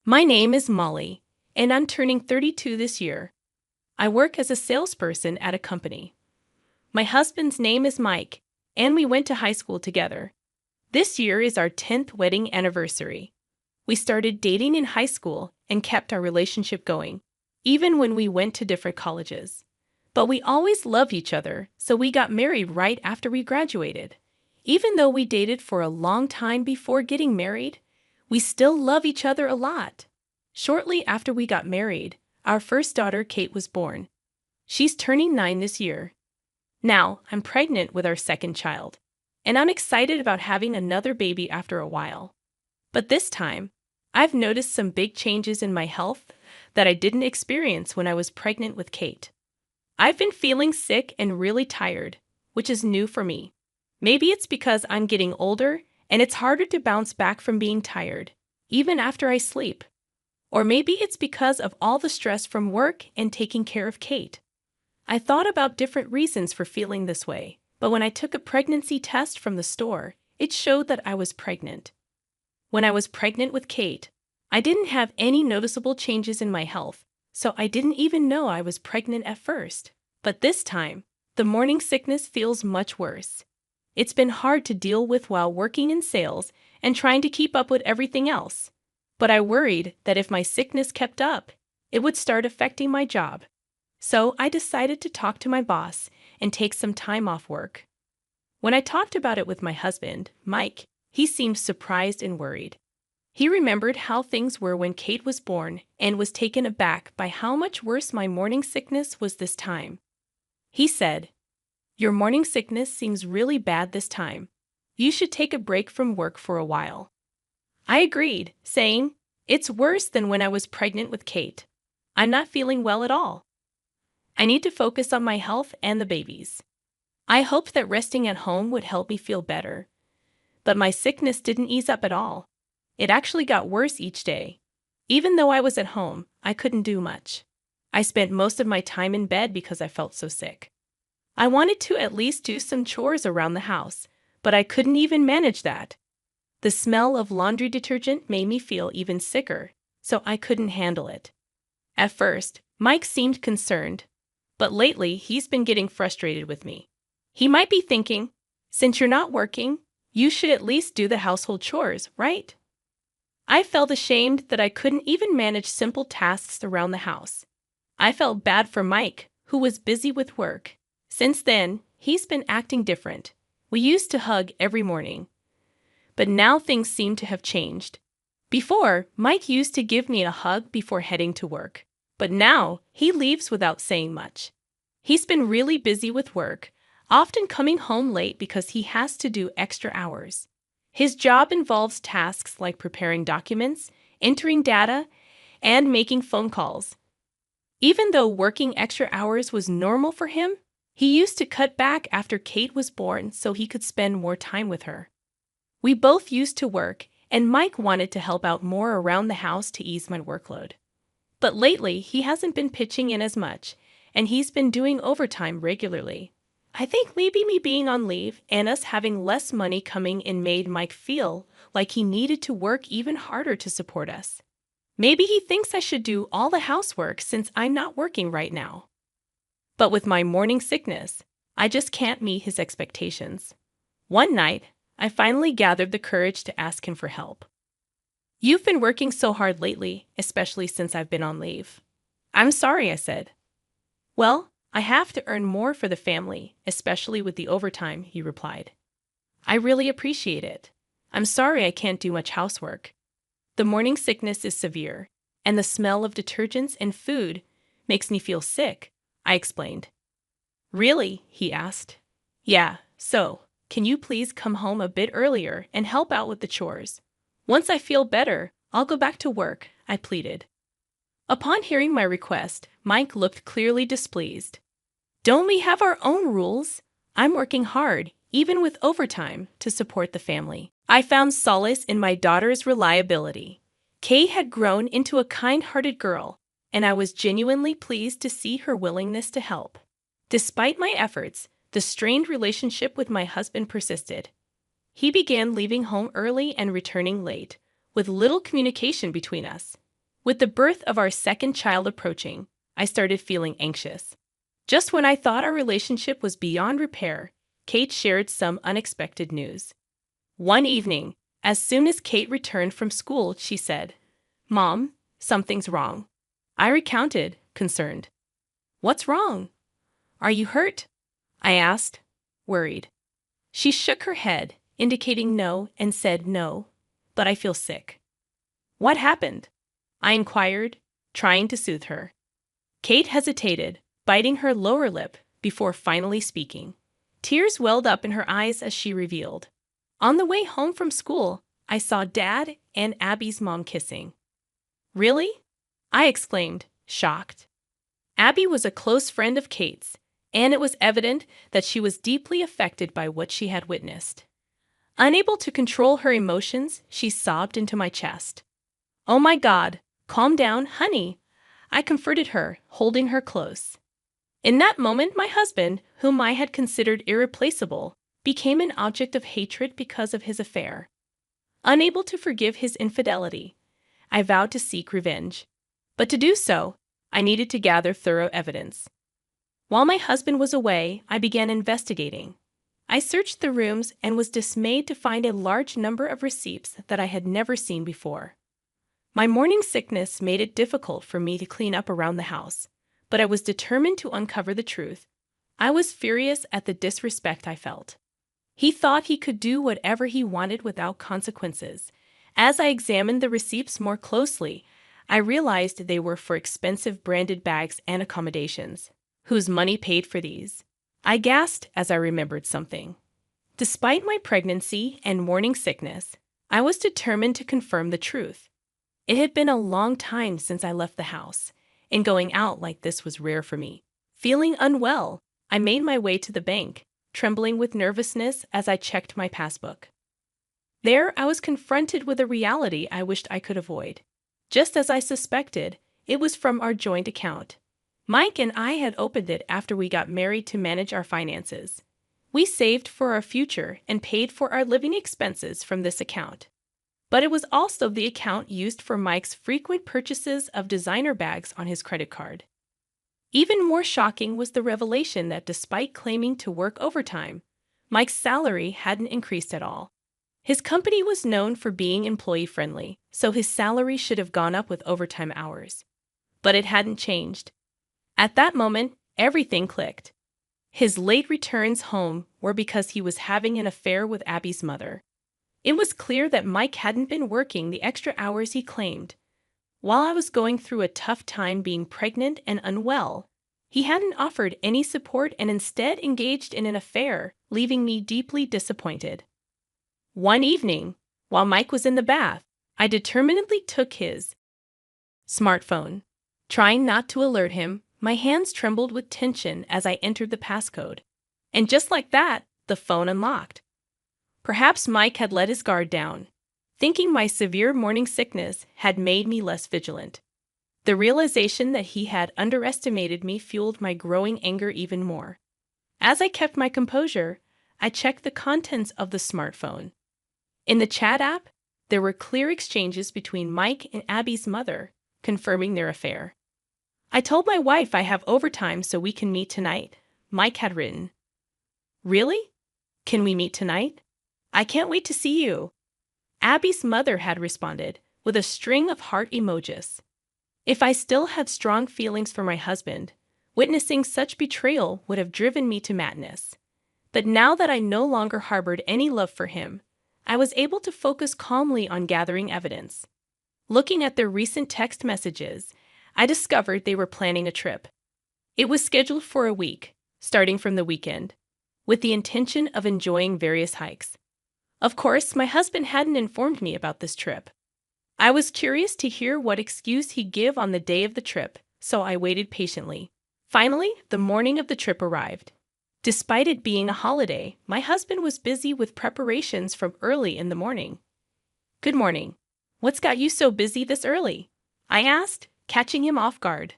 My name is Molly, and I'm turning 32 this year. I work as a salesperson at a company. My husband's name is Mike, and we went to high school together. This year is our 10th wedding anniversary. We started dating in high school and kept our relationship going, even when we went to different colleges. But we always loved each other, so we got married right after we graduated. Even though we dated for a long time before getting married, we still love each other a lot. Shortly after we got married, our first daughter, Kate, was born. She's turning 9 this year. Now, I'm pregnant with our second child, and I'm excited about having another baby after a while. But this time, I've noticed some big changes in my health that I didn't experience when I was pregnant with Kate. I've been feeling sick and really tired, which is new for me. Maybe it's because I'm getting older and it's harder to bounce back from being tired, even after I sleep. Or maybe it's because of all the stress from work and taking care of Kate. I thought about different reasons for feeling this way, but when I took a pregnancy test from the store, it showed that I was pregnant. When I was pregnant with Kate, I didn't have any noticeable changes in my health, so I didn't even know I was pregnant at first. But this time, the morning sickness feels much worse. It's been hard to deal with while working in sales and trying to keep up with everything else. But I worried that if my sickness kept up, it would start affecting my job. So I decided to talk to my boss and take some time off work. When I talked about it with my husband, Mike, he seemed surprised and worried. He remembered how things were when Kate was born and was taken aback by how much worse my morning sickness was this time. He said, "Your morning sickness seems really bad this time. You should take a break from work for a while." I agreed, saying, "It's worse than when I was pregnant with Kate. I'm not feeling well at all. I need to focus on my health and the baby's." I hoped that resting at home would help me feel better. But my sickness didn't ease up at all. It actually got worse each day. Even though I was at home, I couldn't do much. I spent most of my time in bed because I felt so sick. I wanted to at least do some chores around the house, but I couldn't even manage that. The smell of laundry detergent made me feel even sicker, so I couldn't handle it. At first, Mike seemed concerned, but lately he's been getting frustrated with me. He might be thinking, "Since you're not working, you should at least do the household chores, right?" I felt ashamed that I couldn't even manage simple tasks around the house. I felt bad for Mike, who was busy with work. Since then, he's been acting different. We used to hug every morning. But now things seem to have changed. Before, Mike used to give me a hug before heading to work. But now, he leaves without saying much. He's been really busy with work, often coming home late because he has to do extra hours. His job involves tasks like preparing documents, entering data, and making phone calls. Even though working extra hours was normal for him, he used to cut back after Kate was born so he could spend more time with her. We both used to work, and Mike wanted to help out more around the house to ease my workload. But lately, he hasn't been pitching in as much, and he's been doing overtime regularly. I think maybe me being on leave and us having less money coming in made Mike feel like he needed to work even harder to support us. Maybe he thinks I should do all the housework since I'm not working right now. But with my morning sickness, I just can't meet his expectations. One night, I finally gathered the courage to ask him for help. "You've been working so hard lately, especially since I've been on leave." "I'm sorry," I said. "Well, I have to earn more for the family, especially with the overtime," he replied. "I really appreciate it. I'm sorry I can't do much housework. The morning sickness is severe, and the smell of detergents and food makes me feel sick," I explained. "Really?" he asked. "Yeah, so can you please come home a bit earlier and help out with the chores? Once I feel better, I'll go back to work," I pleaded. Upon hearing my request, Mike looked clearly displeased. "Don't we have our own rules? I'm working hard, even with overtime, to support the family." I found solace in my daughter's reliability. Kay had grown into a kind-hearted girl, and I was genuinely pleased to see her willingness to help. Despite my efforts, the strained relationship with my husband persisted. He began leaving home early and returning late, with little communication between us. With the birth of our second child approaching, I started feeling anxious. Just when I thought our relationship was beyond repair, Kate shared some unexpected news. One evening, as soon as Kate returned from school, she said, "Mom, something's wrong." I recounted, concerned. "What's wrong? Are you hurt?" I asked, worried. She shook her head, indicating no, and said, "No, but I feel sick." "What happened?" I inquired, trying to soothe her. Kate hesitated, biting her lower lip before finally speaking. Tears welled up in her eyes as she revealed. "On the way home from school, I saw Dad and Abby's mom kissing." "Really?" I exclaimed, shocked. Abby was a close friend of Kate's, and it was evident that she was deeply affected by what she had witnessed. Unable to control her emotions, she sobbed into my chest. "Oh my God, calm down, honey," I comforted her, holding her close. In that moment, my husband, whom I had considered irreplaceable, became an object of hatred because of his affair. Unable to forgive his infidelity, I vowed to seek revenge. But to do so, I needed to gather thorough evidence. While my husband was away, I began investigating. I searched the rooms and was dismayed to find a large number of receipts that I had never seen before. My morning sickness made it difficult for me to clean up around the house, but I was determined to uncover the truth. I was furious at the disrespect I felt. He thought he could do whatever he wanted without consequences. As I examined the receipts more closely, I realized they were for expensive branded bags and accommodations. Whose money paid for these? I gasped as I remembered something. Despite my pregnancy and morning sickness, I was determined to confirm the truth. It had been a long time since I left the house, and going out like this was rare for me. Feeling unwell, I made my way to the bank, trembling with nervousness as I checked my passbook. There, I was confronted with a reality I wished I could avoid. Just as I suspected, it was from our joint account. Mike and I had opened it after we got married to manage our finances. We saved for our future and paid for our living expenses from this account. But it was also the account used for Mike's frequent purchases of designer bags on his credit card. Even more shocking was the revelation that despite claiming to work overtime, Mike's salary hadn't increased at all. His company was known for being employee-friendly, so his salary should have gone up with overtime hours. But it hadn't changed. At that moment, everything clicked. His late returns home were because he was having an affair with Abby's mother. It was clear that Mike hadn't been working the extra hours he claimed. While I was going through a tough time being pregnant and unwell, he hadn't offered any support and instead engaged in an affair, leaving me deeply disappointed. One evening, while Mike was in the bath, I determinedly took his smartphone. Trying not to alert him, my hands trembled with tension as I entered the passcode. And just like that, the phone unlocked. Perhaps Mike had let his guard down, thinking my severe morning sickness had made me less vigilant. The realization that he had underestimated me fueled my growing anger even more. As I kept my composure, I checked the contents of the smartphone. In the chat app, there were clear exchanges between Mike and Abby's mother, confirming their affair. "I told my wife I have overtime so we can meet tonight," Mike had written. "Really? Can we meet tonight? I can't wait to see you." Abby's mother had responded with a string of heart emojis. If I still had strong feelings for my husband, witnessing such betrayal would have driven me to madness. But now that I no longer harbored any love for him, I was able to focus calmly on gathering evidence. Looking at their recent text messages, I discovered they were planning a trip. It was scheduled for a week, starting from the weekend, with the intention of enjoying various hikes. Of course, my husband hadn't informed me about this trip. I was curious to hear what excuse he'd give on the day of the trip, so I waited patiently. Finally, the morning of the trip arrived. Despite it being a holiday, my husband was busy with preparations from early in the morning. "Good morning. What's got you so busy this early?" I asked, catching him off guard.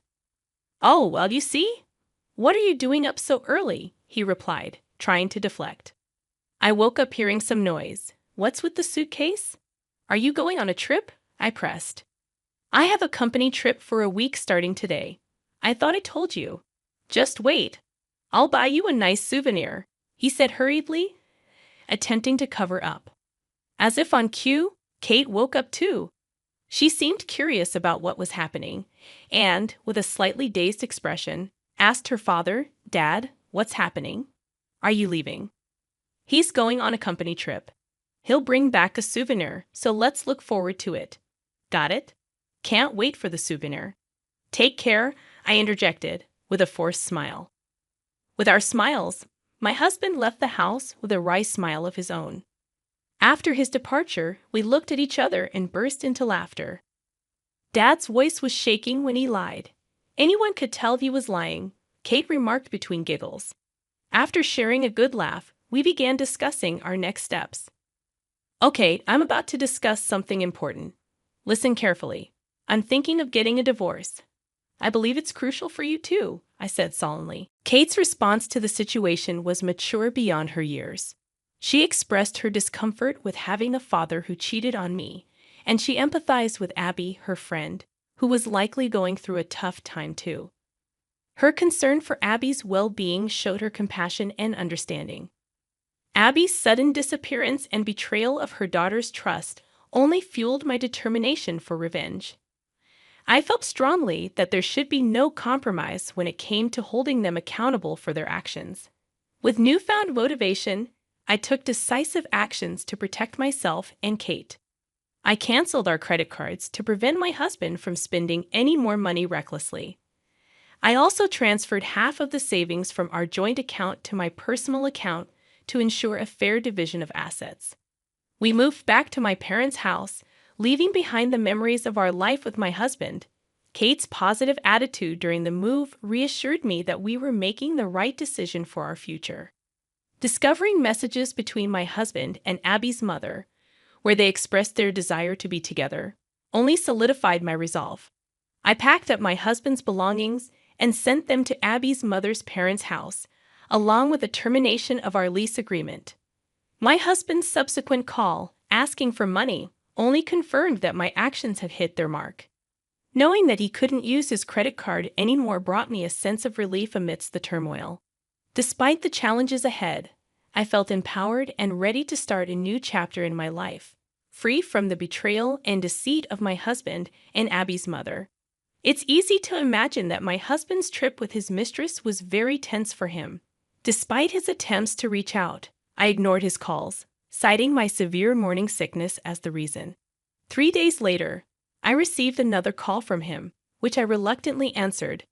"Oh, well, you see. What are you doing up so early?" he replied, trying to deflect. I woke up hearing some noise. "What's with the suitcase? Are you going on a trip?" I pressed. I have a company trip for a week starting today. I thought I told you. Just wait. I'll buy you a nice souvenir, he said hurriedly, attempting to cover up. As if on cue, Kate woke up too. She seemed curious about what was happening, and, with a slightly dazed expression, asked her father, "Dad, what's happening? Are you leaving?" "He's going on a company trip. He'll bring back a souvenir, so let's look forward to it." "Got it? Can't wait for the souvenir." "Take care," I interjected, with a forced smile. With our smiles, my husband left the house with a wry smile of his own. After his departure, we looked at each other and burst into laughter. Dad's voice was shaking when he lied. Anyone could tell if he was lying, Kate remarked between giggles. After sharing a good laugh, we began discussing our next steps. "Okay, I'm about to discuss something important. Listen carefully. I'm thinking of getting a divorce." "I believe it's crucial for you too," I said solemnly. Kate's response to the situation was mature beyond her years. She expressed her discomfort with having a father who cheated on me, and she empathized with Abby, her friend, who was likely going through a tough time too. Her concern for Abby's well-being showed her compassion and understanding. Abby's sudden disappearance and betrayal of her daughter's trust only fueled my determination for revenge. I felt strongly that there should be no compromise when it came to holding them accountable for their actions. With newfound motivation, I took decisive actions to protect myself and Kate. I canceled our credit cards to prevent my husband from spending any more money recklessly. I also transferred half of the savings from our joint account to my personal account to ensure a fair division of assets. We moved back to my parents' house, leaving behind the memories of our life with my husband. Kate's positive attitude during the move reassured me that we were making the right decision for our future. Discovering messages between my husband and Abby's mother, where they expressed their desire to be together, only solidified my resolve. I packed up my husband's belongings and sent them to Abby's mother's parents' house, along with the termination of our lease agreement. My husband's subsequent call, asking for money, only confirmed that my actions had hit their mark. Knowing that he couldn't use his credit card anymore brought me a sense of relief amidst the turmoil. Despite the challenges ahead, I felt empowered and ready to start a new chapter in my life, free from the betrayal and deceit of my husband and Abby's mother. It's easy to imagine that my husband's trip with his mistress was very tense for him. Despite his attempts to reach out, I ignored his calls, citing my severe morning sickness as the reason. 3 days later, I received another call from him, which I reluctantly answered.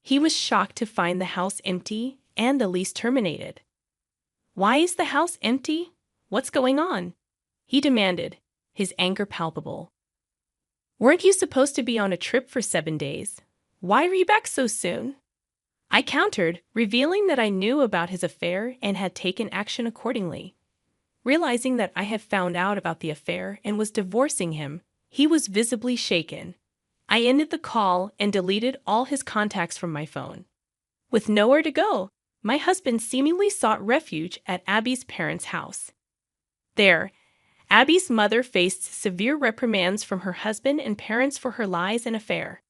He was shocked to find the house empty and the lease terminated. "Why is the house empty? What's going on?" he demanded, his anger palpable. "Weren't you supposed to be on a trip for 7 days? Why are you back so soon?" I countered, revealing that I knew about his affair and had taken action accordingly. Realizing that I had found out about the affair and was divorcing him, he was visibly shaken. I ended the call and deleted all his contacts from my phone. With nowhere to go, my husband seemingly sought refuge at Abby's parents' house. There, Abby's mother faced severe reprimands from her husband and parents for her lies and affair.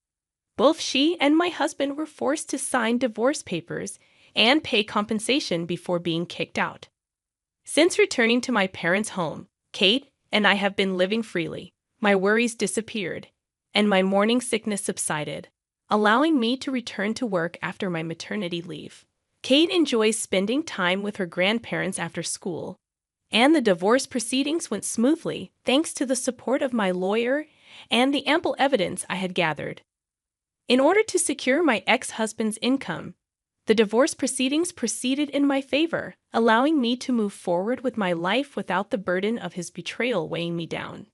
Both she and my husband were forced to sign divorce papers and pay compensation before being kicked out. Since returning to my parents' home, Kate and I have been living freely. My worries disappeared, and my morning sickness subsided, allowing me to return to work after my maternity leave. Kate enjoys spending time with her grandparents after school, and the divorce proceedings went smoothly thanks to the support of my lawyer and the ample evidence I had gathered. In order to secure my ex-husband's income, the divorce proceedings proceeded in my favor, allowing me to move forward with my life without the burden of his betrayal weighing me down.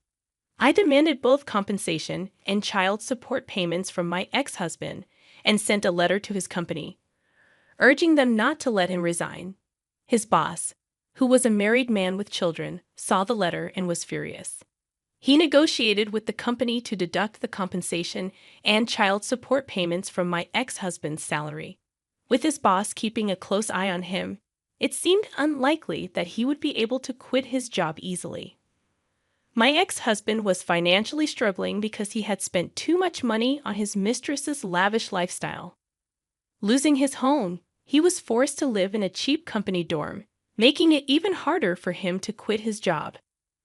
I demanded both compensation and child support payments from my ex-husband and sent a letter to his company, urging them not to let him resign. His boss, who was a married man with children, saw the letter and was furious. He negotiated with the company to deduct the compensation and child support payments from my ex-husband's salary. With his boss keeping a close eye on him, it seemed unlikely that he would be able to quit his job easily. My ex-husband was financially struggling because he had spent too much money on his mistress's lavish lifestyle. Losing his home, he was forced to live in a cheap company dorm, making it even harder for him to quit his job.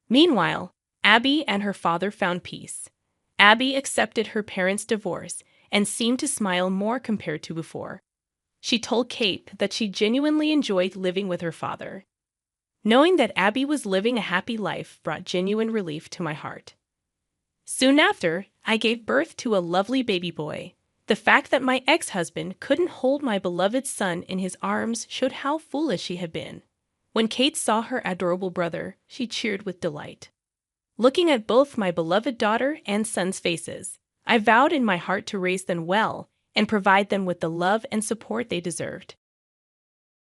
Meanwhile, Abby and her father found peace. Abby accepted her parents' divorce and seemed to smile more compared to before. She told Kate that she genuinely enjoyed living with her father. Knowing that Abby was living a happy life brought genuine relief to my heart. Soon after, I gave birth to a lovely baby boy. The fact that my ex-husband couldn't hold my beloved son in his arms showed how foolish he had been. When Kate saw her adorable brother, she cheered with delight. Looking at both my beloved daughter and son's faces, I vowed in my heart to raise them well and provide them with the love and support they deserved.